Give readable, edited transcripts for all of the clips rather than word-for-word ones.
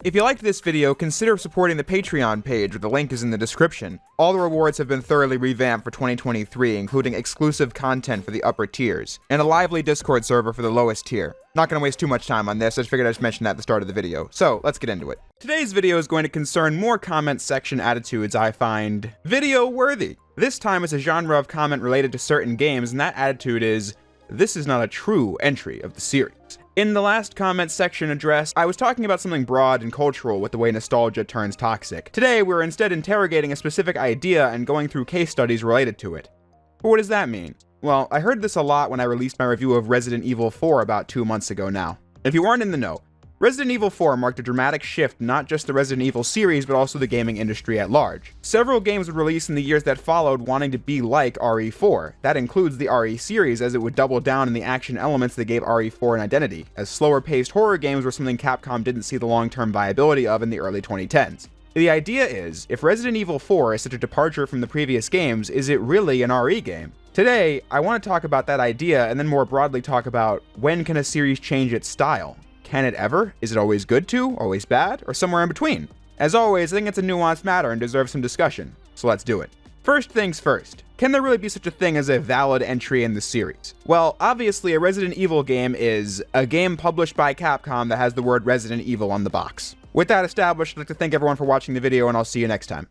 If you liked this video, consider supporting the Patreon page, where the link is in the description. All the rewards have been thoroughly revamped for 2023, including exclusive content for the upper tiers, and a lively Discord server for the lowest tier. Not gonna waste too much time on this, I just figured I'd just mention that at the start of the video. So, let's get into it. Today's video is going to concern more comment section attitudes I find video-worthy. This time it's a genre of comment related to certain games, and that attitude is, this is not a true entry of the series. In the last comment section address, I was talking about something broad and cultural with the way nostalgia turns toxic. Today, we're instead interrogating a specific idea and going through case studies related to it. But what does that mean? Well, I heard this a lot when I released my review of Resident Evil 4 about 2 months ago now. If you weren't in the know, Resident Evil 4 marked a dramatic shift not just the Resident Evil series, but also the gaming industry at large. Several games would release in the years that followed wanting to be like RE4. That includes the RE series, as it would double down in the action elements that gave RE4 an identity, as slower-paced horror games were something Capcom didn't see the long-term viability of in the early 2010s. The idea is, if Resident Evil 4 is such a departure from the previous games, is it really an RE game? Today, I want to talk about that idea and then more broadly talk about when can a series change its style? Can it ever? Is it always good to, always bad, or somewhere in between? As always, I think it's a nuanced matter and deserves some discussion, so let's do it. First things first, can there really be such a thing as a valid entry in the series? Well, obviously a Resident Evil game is a game published by Capcom that has the word Resident Evil on the box. With that established, I'd like to thank everyone for watching the video, and I'll see you next time.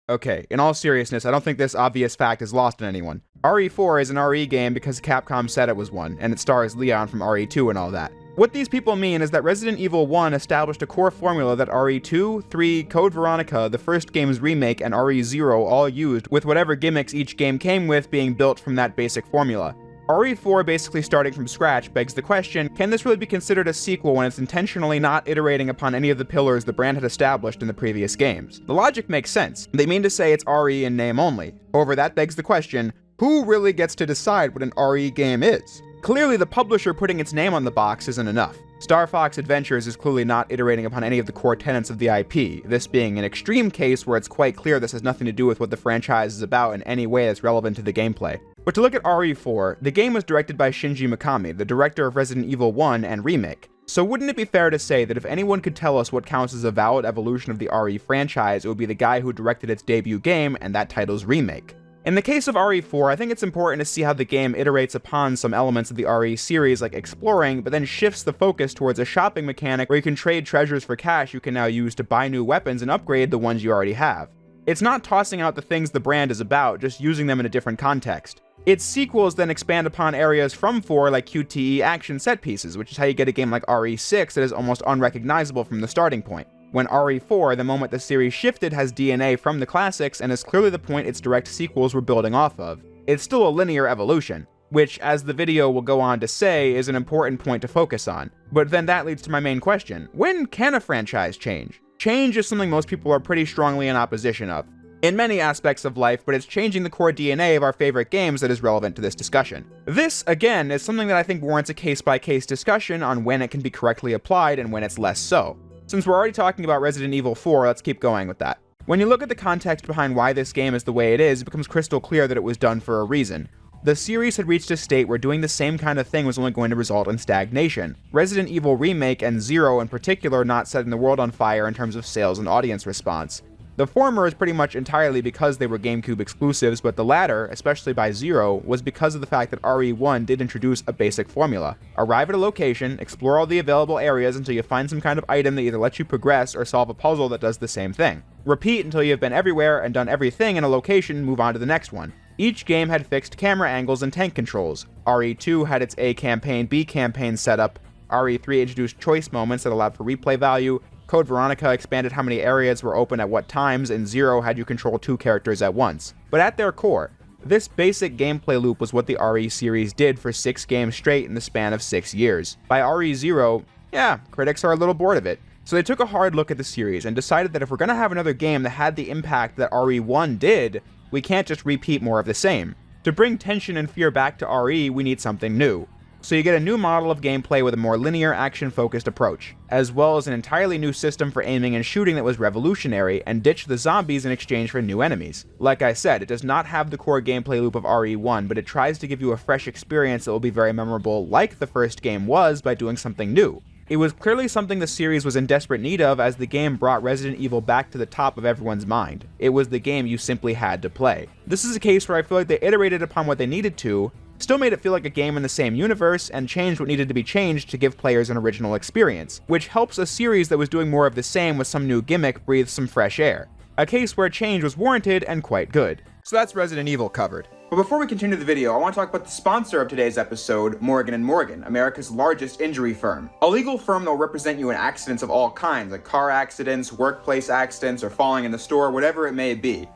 Okay, in all seriousness, I don't think this obvious fact is lost on anyone. RE4 is an RE game because Capcom said it was one, and it stars Leon from RE2 and all that. What these people mean is that Resident Evil 1 established a core formula that RE2, 3, Code Veronica, the first game's remake, and RE0 all used, with whatever gimmicks each game came with being built from that basic formula. RE4 basically starting from scratch begs the question, can this really be considered a sequel when it's intentionally not iterating upon any of the pillars the brand had established in the previous games? The logic makes sense. They mean to say it's RE in name only. However, that begs the question, who really gets to decide what an RE game is? Clearly, the publisher putting its name on the box isn't enough. Star Fox Adventures is clearly not iterating upon any of the core tenets of the IP, this being an extreme case where it's quite clear this has nothing to do with what the franchise is about in any way that's relevant to the gameplay. But to look at RE4, the game was directed by Shinji Mikami, the director of Resident Evil 1 and Remake. So wouldn't it be fair to say that if anyone could tell us what counts as a valid evolution of the RE franchise, it would be the guy who directed its debut game, and that title's Remake. In the case of RE4, I think it's important to see how the game iterates upon some elements of the RE series like exploring, but then shifts the focus towards a shopping mechanic where you can trade treasures for cash you can now use to buy new weapons and upgrade the ones you already have. It's not tossing out the things the brand is about, just using them in a different context. Its sequels then expand upon areas from 4 like QTE action set pieces, which is how you get a game like RE6 that is almost unrecognizable from the starting point. When RE4, the moment the series shifted, has DNA from the classics and is clearly the point its direct sequels were building off of. It's still a linear evolution, which, as the video will go on to say, is an important point to focus on. But then that leads to my main question, when can a franchise change? Change is something most people are pretty strongly in opposition of. In many aspects of life, but it's changing the core DNA of our favorite games that is relevant to this discussion. This, again, is something that I think warrants a case-by-case discussion on when it can be correctly applied and when it's less so. Since we're already talking about Resident Evil 4, let's keep going with that. When you look at the context behind why this game is the way it is, it becomes crystal clear that it was done for a reason. The series had reached a state where doing the same kind of thing was only going to result in stagnation. Resident Evil Remake and Zero in particular not setting the world on fire in terms of sales and audience response. The former is pretty much entirely because they were GameCube exclusives, but the latter, especially by Zero, was because of the fact that RE1 did introduce a basic formula. Arrive at a location, explore all the available areas until you find some kind of item that either lets you progress or solve a puzzle that does the same thing. Repeat until you have been everywhere and done everything in a location, move on to the next one. Each game had fixed camera angles and tank controls. RE2 had its A campaign, B campaign setup. RE3 introduced choice moments that allowed for replay value. Code Veronica expanded how many areas were open at what times, and Zero had you control 2 characters at once. But at their core, this basic gameplay loop was what the RE series did for 6 games straight in the span of 6 years. By RE0, yeah, critics are a little bored of it. So they took a hard look at the series and decided that if we're gonna have another game that had the impact that RE1 did, we can't just repeat more of the same. To bring tension and fear back to RE, we need something new. So you get a new model of gameplay with a more linear, action-focused approach, as well as an entirely new system for aiming and shooting that was revolutionary, and ditch the zombies in exchange for new enemies. Like I said, it does not have the core gameplay loop of RE1, but it tries to give you a fresh experience that will be very memorable like the first game was by doing something new. It was clearly something the series was in desperate need of, as the game brought Resident Evil back to the top of everyone's mind. It was the game you simply had to play. This is a case where I feel like they iterated upon what they needed to, still made it feel like a game in the same universe, and changed what needed to be changed to give players an original experience, which helps a series that was doing more of the same with some new gimmick breathe some fresh air. A case where change was warranted and quite good. So that's Resident Evil covered. But before we continue the video, I want to talk about the sponsor of today's episode, Morgan & Morgan, America's largest injury firm. A legal firm that will represent you in accidents of all kinds, like car accidents, workplace accidents, or falling in the store, whatever it may be.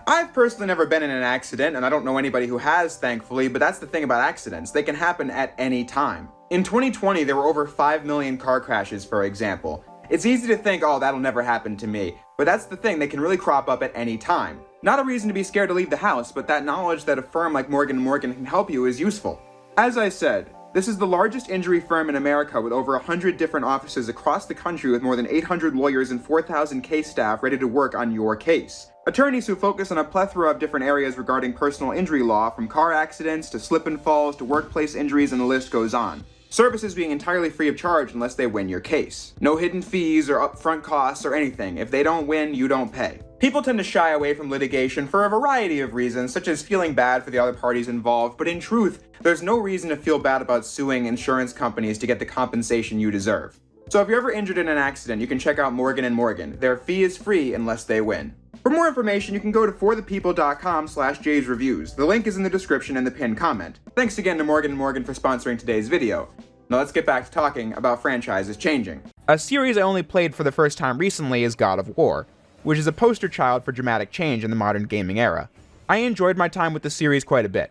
I've personally never been in an accident, and I don't know anybody who has, thankfully, but that's the thing about accidents. They can happen at any time. In 2020, there were over 5 million car crashes, for example. It's easy to think, oh, that'll never happen to me. But that's the thing, they can really crop up at any time. Not a reason to be scared to leave the house, but that knowledge that a firm like Morgan & Morgan can help you is useful. As I said, this is the largest injury firm in America with over 100 different offices across the country with more than 800 lawyers and 4,000 case staff ready to work on your case. Attorneys who focus on a plethora of different areas regarding personal injury law, from car accidents to slip and falls to workplace injuries, and the list goes on. Services being entirely free of charge unless they win your case. No hidden fees or upfront costs or anything. If they don't win, you don't pay. People tend to shy away from litigation for a variety of reasons, such as feeling bad for the other parties involved, but in truth, there's no reason to feel bad about suing insurance companies to get the compensation you deserve. So if you're ever injured in an accident, you can check out Morgan & Morgan. Their fee is free unless they win. For more information, you can go to forthepeople.com/JaysReviews. The link is in the description and the pinned comment. Thanks again to Morgan & Morgan for sponsoring today's video. Now let's get back to talking about franchises changing. A series I only played for the first time recently is God of War, which is a poster child for dramatic change in the modern gaming era. I enjoyed my time with the series quite a bit.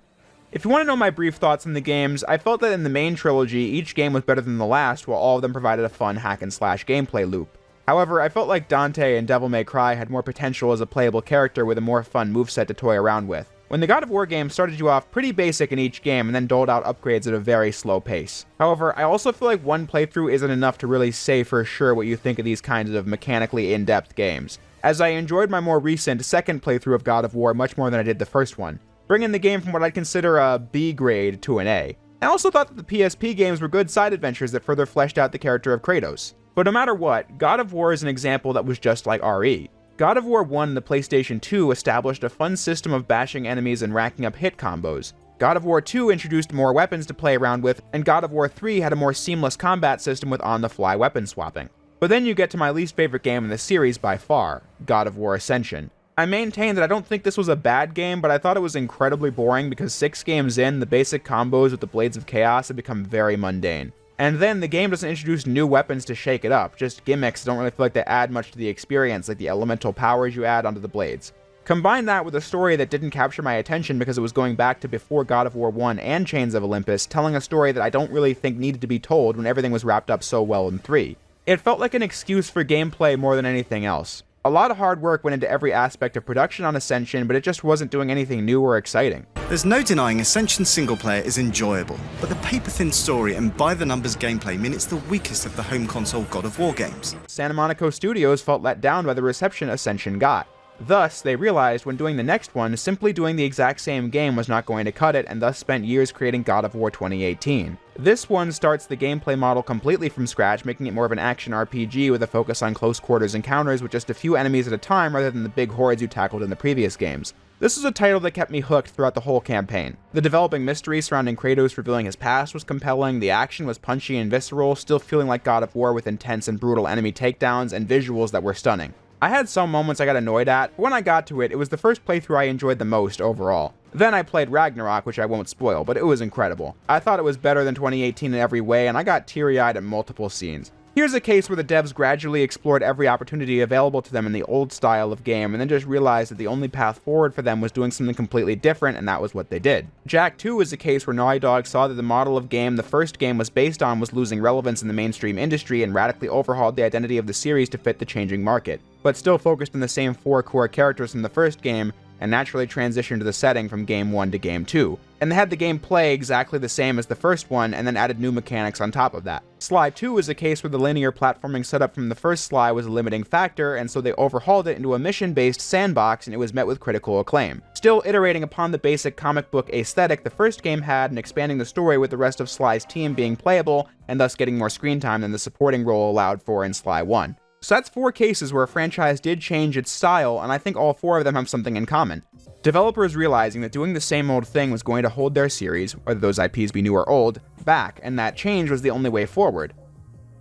If you want to know my brief thoughts on the games, I felt that in the main trilogy, each game was better than the last, while all of them provided a fun hack-and-slash gameplay loop. However, I felt like Dante and Devil May Cry had more potential as a playable character with a more fun moveset to toy around with. When the God of War games started you off pretty basic in each game and then doled out upgrades at a very slow pace. However, I also feel like one playthrough isn't enough to really say for sure what you think of these kinds of mechanically in-depth games, as I enjoyed my more recent second playthrough of God of War much more than I did the first one, bringing the game from what I'd consider a B grade to an A. I also thought that the PSP games were good side adventures that further fleshed out the character of Kratos. But no matter what, God of War is an example that was just like RE. God of War 1 and the PlayStation 2 established a fun system of bashing enemies and racking up hit combos. God of War 2 introduced more weapons to play around with, and God of War 3 had a more seamless combat system with on-the-fly weapon swapping. But then you get to my least favorite game in the series by far, God of War Ascension. I maintain that I don't think this was a bad game, but I thought it was incredibly boring because 6 games in, the basic combos with the Blades of Chaos had become very mundane. And then the game doesn't introduce new weapons to shake it up, just gimmicks that don't really feel like they add much to the experience, like the elemental powers you add onto the blades. Combine that with a story that didn't capture my attention because it was going back to before God of War 1 and Chains of Olympus, telling a story that I don't really think needed to be told when everything was wrapped up so well in 3. It felt like an excuse for gameplay more than anything else. A lot of hard work went into every aspect of production on Ascension, but it just wasn't doing anything new or exciting. There's no denying Ascension single player is enjoyable, but the paper-thin story and by-the-numbers gameplay mean it's the weakest of the home console God of War games. Santa Monica Studios felt let down by the reception Ascension got. Thus, they realized when doing the next one, simply doing the exact same game was not going to cut it, and thus spent years creating God of War 2018. This one starts the gameplay model completely from scratch, making it more of an action RPG with a focus on close quarters encounters with just a few enemies at a time rather than the big hordes you tackled in the previous games. This was a title that kept me hooked throughout the whole campaign. The developing mystery surrounding Kratos revealing his past was compelling, the action was punchy and visceral, still feeling like God of War with intense and brutal enemy takedowns and visuals that were stunning. I had some moments I got annoyed at, but when I got to it, it was the first playthrough I enjoyed the most overall. Then I played Ragnarok, which I won't spoil, but it was incredible. I thought it was better than 2018 in every way, and I got teary-eyed at multiple scenes. Here's a case where the devs gradually explored every opportunity available to them in the old style of game, and then just realized that the only path forward for them was doing something completely different, and that was what they did. Jak 2 is a case where Naughty Dog saw that the model of game the first game was based on was losing relevance in the mainstream industry and radically overhauled the identity of the series to fit the changing market. But still focused on the same 4 core characters from the first game, and naturally transitioned the setting from Game 1 to Game 2. And they had the game play exactly the same as the first one, and then added new mechanics on top of that. Sly 2 is a case where the linear platforming setup from the first Sly was a limiting factor, and so they overhauled it into a mission-based sandbox, and it was met with critical acclaim. Still iterating upon the basic comic book aesthetic the first game had, and expanding the story with the rest of Sly's team being playable, and thus getting more screen time than the supporting role allowed for in Sly 1. So that's 4 cases where a franchise did change its style, and I think all 4 of them have something in common. Developers realizing that doing the same old thing was going to hold their series, whether those IPs be new or old, back, and that change was the only way forward.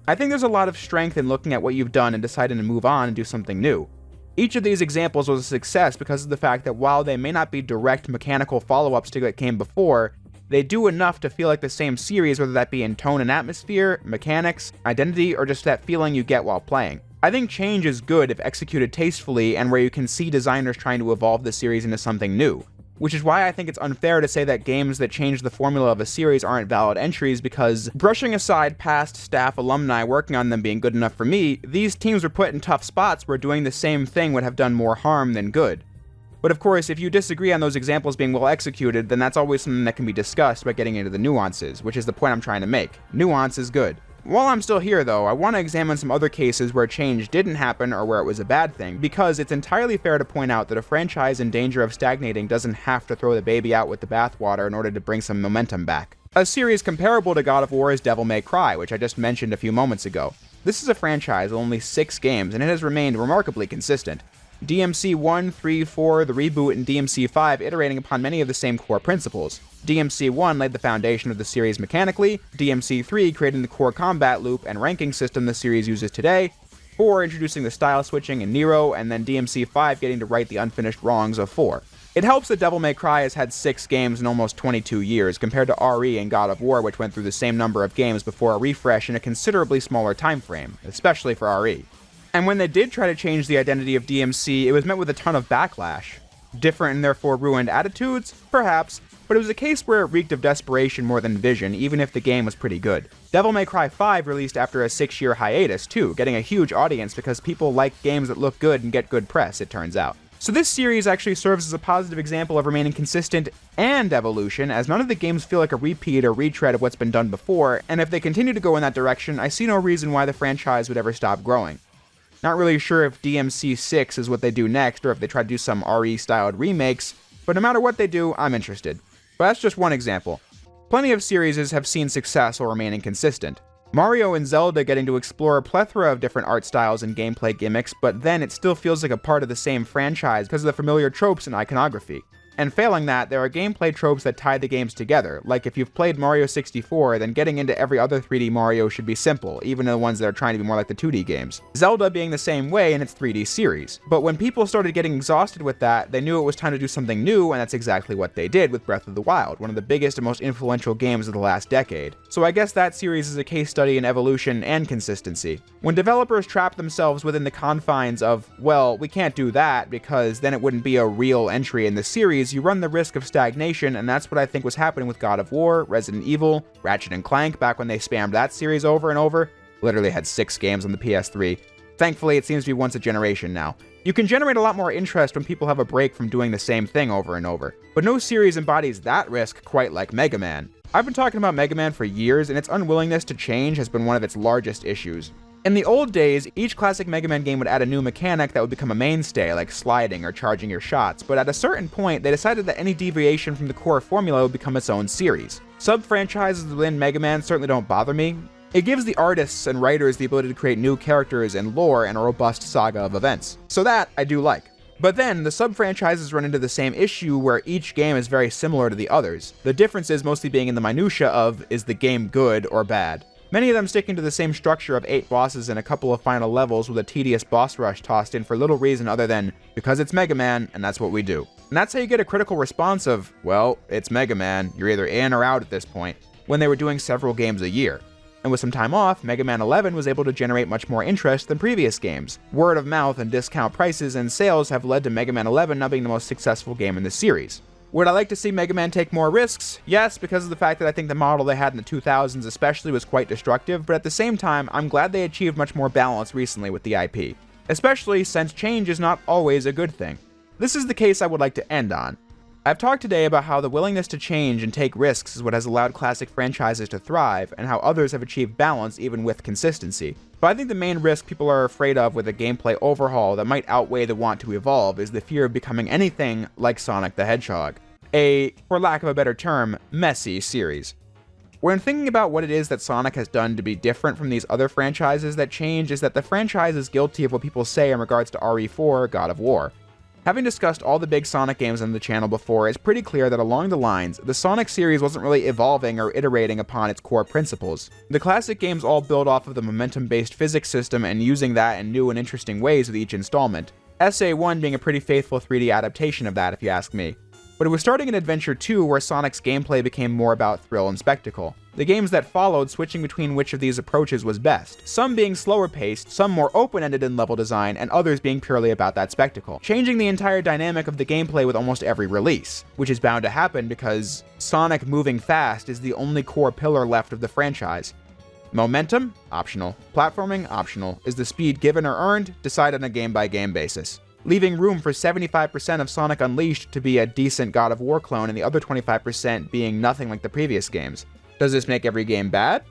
I think there's a lot of strength in looking at what you've done and deciding to move on and do something new. Each of these examples was a success because of the fact that while they may not be direct mechanical follow-ups to what came before, they do enough to feel like the same series, whether that be in tone and atmosphere, mechanics, identity, or just that feeling you get while playing. I think change is good if executed tastefully and where you can see designers trying to evolve the series into something new, which is why I think it's unfair to say that games that change the formula of a series aren't valid entries, because brushing aside past staff alumni working on them being good enough for me, these teams were put in tough spots where doing the same thing would have done more harm than good. But of course, if you disagree on those examples being well executed, then that's always something that can be discussed by getting into the nuances, which is the point I'm trying to make. Nuance is good. While I'm still here though, I want to examine some other cases where change didn't happen or where it was a bad thing, because it's entirely fair to point out that a franchise in danger of stagnating doesn't have to throw the baby out with the bathwater in order to bring some momentum back. A series comparable to God of War is Devil May Cry, which I just mentioned a few moments ago. This is a franchise with only 6 games, and it has remained remarkably consistent. DMC 1, 3, 4, the reboot, and DMC 5 iterating upon many of the same core principles. DMC 1 laid the foundation of the series mechanically, DMC 3 creating the core combat loop and ranking system the series uses today, 4 introducing the style switching in Nero, and then DMC 5 getting to right the unfinished wrongs of 4. It helps that Devil May Cry has had 6 games in almost 22 years, compared to RE and God of War, which went through the same number of games before a refresh in a considerably smaller time frame, especially for RE. And when they did try to change the identity of DMC, it was met with a ton of backlash. Different and therefore ruined attitudes? Perhaps, but it was a case where it reeked of desperation more than vision, even if the game was pretty good. Devil May Cry 5 released after a 6-year hiatus too, getting a huge audience because people like games that look good and get good press, it turns out. So this series actually serves as a positive example of remaining consistent and evolution, as none of the games feel like a repeat or retread of what's been done before, and if they continue to go in that direction, I see no reason why the franchise would ever stop growing. Not really sure if DMC 6 is what they do next, or if they try to do some RE-styled remakes, but no matter what they do, I'm interested. But that's just one example. Plenty of series have seen success while remaining consistent. Mario and Zelda getting to explore a plethora of different art styles and gameplay gimmicks, but then it still feels like a part of the same franchise because of the familiar tropes and iconography. And failing that, there are gameplay tropes that tie the games together, like if you've played Mario 64, then getting into every other 3D Mario should be simple, even the ones that are trying to be more like the 2D games. Zelda being the same way in its 3D series. But when people started getting exhausted with that, they knew it was time to do something new, and that's exactly what they did with Breath of the Wild, one of the biggest and most influential games of the last decade. So I guess that series is a case study in evolution and consistency. When developers trap themselves within the confines of, well, we can't do that because then it wouldn't be a real entry in the series, you run the risk of stagnation, and that's what I think was happening with God of War, Resident Evil, Ratchet & Clank back when they spammed that series over and over. Literally had 6 games on the PS3. Thankfully, it seems to be once a generation now. You can generate a lot more interest when people have a break from doing the same thing over and over, but no series embodies that risk quite like Mega Man. I've been talking about Mega Man for years, and its unwillingness to change has been one of its largest issues. In the old days, each classic Mega Man game would add a new mechanic that would become a mainstay, like sliding or charging your shots, but at a certain point, they decided that any deviation from the core formula would become its own series. Sub-franchises within Mega Man certainly don't bother me. It gives the artists and writers the ability to create new characters and lore and a robust saga of events. So that, I do like. But then, the sub-franchises run into the same issue where each game is very similar to the others. The differences mostly being in the minutia of, is the game good or bad? Many of them sticking to the same structure of 8 bosses and a couple of final levels with a tedious boss rush tossed in for little reason other than, because it's Mega Man, and that's what we do. And that's how you get a critical response of, well, it's Mega Man, you're either in or out at this point, when they were doing several games a year. And with some time off, Mega Man 11 was able to generate much more interest than previous games. Word of mouth and discount prices and sales have led to Mega Man 11 now being the most successful game in the series. Would I like to see Mega Man take more risks? Yes, because of the fact that I think the model they had in the 2000s especially was quite destructive, but at the same time, I'm glad they achieved much more balance recently with the IP. Especially since change is not always a good thing. This is the case I would like to end on. I've talked today about how the willingness to change and take risks is what has allowed classic franchises to thrive, and how others have achieved balance even with consistency. But I think the main risk people are afraid of with a gameplay overhaul that might outweigh the want to evolve is the fear of becoming anything like Sonic the Hedgehog. A, for lack of a better term, messy series. When thinking about what it is that Sonic has done to be different from these other franchises that change is that the franchise is guilty of what people say in regards to RE4, God of War. Having discussed all the big Sonic games on the channel before, it's pretty clear that along the lines, the Sonic series wasn't really evolving or iterating upon its core principles. The classic games all build off of the momentum-based physics system and using that in new and interesting ways with each installment. SA1 being a pretty faithful 3D adaptation of that if you ask me. But it was starting in Adventure 2 where Sonic's gameplay became more about thrill and spectacle. The games that followed switching between which of these approaches was best, some being slower paced, some more open-ended in level design, and others being purely about that spectacle, changing the entire dynamic of the gameplay with almost every release, which is bound to happen because Sonic moving fast is the only core pillar left of the franchise. Momentum? Optional. Platforming? Optional. Is the speed given or earned? Decide on a game-by-game basis, leaving room for 75% of Sonic Unleashed to be a decent God of War clone and the other 25% being nothing like the previous games. Does this make every game bad?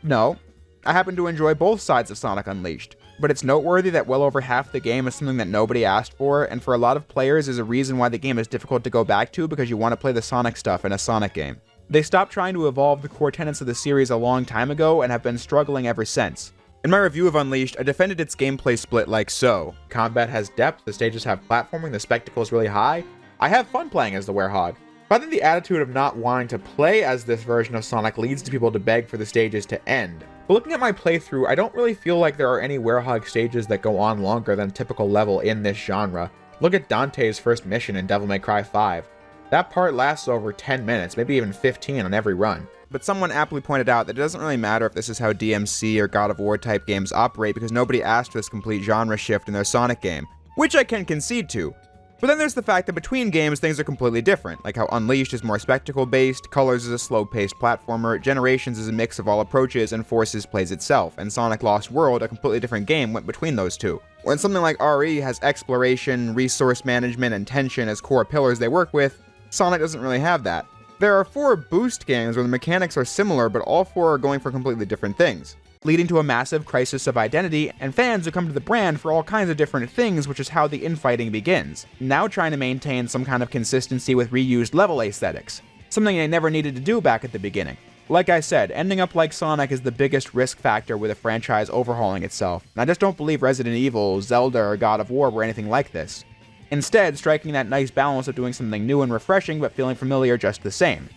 No. I happen to enjoy both sides of Sonic Unleashed, but it's noteworthy that well over half the game is something that nobody asked for, and for a lot of players is a reason why the game is difficult to go back to because you want to play the Sonic stuff in a Sonic game. They stopped trying to evolve the core tenets of the series a long time ago and have been struggling ever since. In my review of Unleashed, I defended its gameplay split like so. Combat has depth, the stages have platforming, the spectacle is really high. I have fun playing as the Werehog. But I think the attitude of not wanting to play as this version of Sonic leads to people to beg for the stages to end. But looking at my playthrough, I don't really feel like there are any Werehog stages that go on longer than a typical level in this genre. Look at Dante's first mission in Devil May Cry 5. That part lasts over 10 minutes, maybe even 15 on every run. But someone aptly pointed out that it doesn't really matter if this is how DMC or God of War type games operate because nobody asked for this complete genre shift in their Sonic game, which I can concede to. But then there's the fact that between games things are completely different, like how Unleashed is more spectacle-based, Colors is a slow-paced platformer, Generations is a mix of all approaches, and Forces plays itself, and Sonic Lost World, a completely different game, went between those two. When something like RE has exploration, resource management, and tension as core pillars they work with, Sonic doesn't really have that. There are 4 boost games where the mechanics are similar, but all 4 are going for completely different things, leading to a massive crisis of identity, and fans who come to the brand for all kinds of different things, which is how the infighting begins, now trying to maintain some kind of consistency with reused level aesthetics, something they never needed to do back at the beginning. Like I said, ending up like Sonic is the biggest risk factor with a franchise overhauling itself, and I just don't believe Resident Evil, Zelda, or God of War were anything like this. Instead, striking that nice balance of doing something new and refreshing but feeling familiar just the same.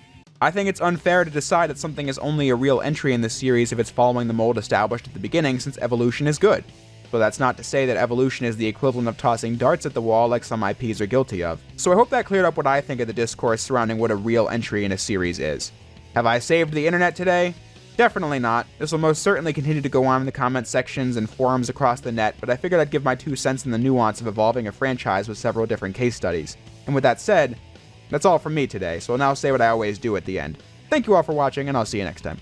I think it's unfair to decide that something is only a real entry in this series if it's following the mold established at the beginning, since evolution is good. But that's not to say that evolution is the equivalent of tossing darts at the wall like some IPs are guilty of. So I hope that cleared up what I think of the discourse surrounding what a real entry in a series is. Have I saved the internet today? Definitely not. This will most certainly continue to go on in the comment sections and forums across the net, but I figured I'd give my 2 cents in the nuance of evolving a franchise with several different case studies. And with that said, that's all from me today, so I'll now say what I always do at the end. Thank you all for watching, and I'll see you next time.